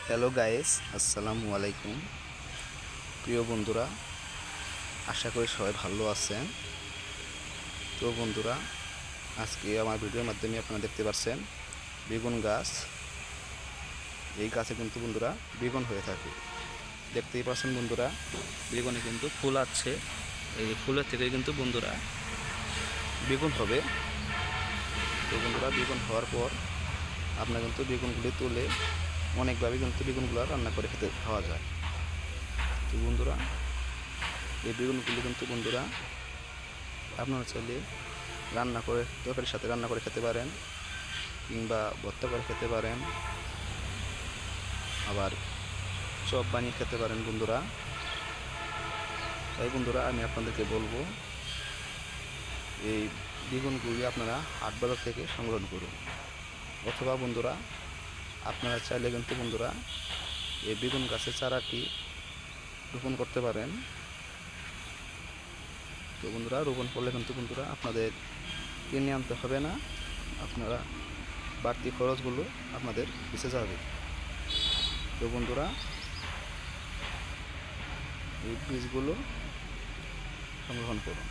Hello guys, আসসালামু আলাইকুম। প্রিয় বন্ধুরা, আশা করি সবাই ভালো আছেন। তো বন্ধুরা, আজকে আমার ভিডিওর মাধ্যমে আপনারা দেখতে পাচ্ছেন বেগুন গাছ। এই গাছে কিন্তু বন্ধুরা বেগুন হয়ে থাকে। দেখতেই পাচ্ছেন বন্ধুরা, বেগুনে কিন্তু ফুল আছে। এই ফুলের থেকে কিন্তু বন্ধুরা বেগুন হবে। তো বন্ধুরা, বেগুন হওয়ার পর আপনারা কিন্তু বেগুনগুলি তুলে অনেকভাবে কিন্তু বেগুনগুলো রান্না করে খাওয়া যায়। তো বন্ধুরা, এই বেগুনগুলি কিন্তু বন্ধুরা আপনারা চাইলে রান্না করে তরকারির সাথে রান্না করে খেতে পারেন, কিংবা ভর্তা করে খেতে পারেন, আবার চপ বানিয়ে খেতে পারেন বন্ধুরা। তাই বন্ধুরা, আমি আপনাদেরকে বলবো এই বেগুনগুলি আপনারা হাট বাজার থেকে সংগ্রহ করুন, অথবা বন্ধুরা আপনারা চাইলে কিন্তু বন্ধুরা এই বেগুন গাছের চারাটি রোপণ করতে পারেন। তো বন্ধুরা, রোপণ করলে কিন্তু বন্ধুরা আপনাদের কিনে আনতে হবে না, আপনারা বাড়তি খরচগুলো আপনাদের বেঁচে যাবে। তো বন্ধুরা, এই বীজগুলো সংগ্রহণ করুন।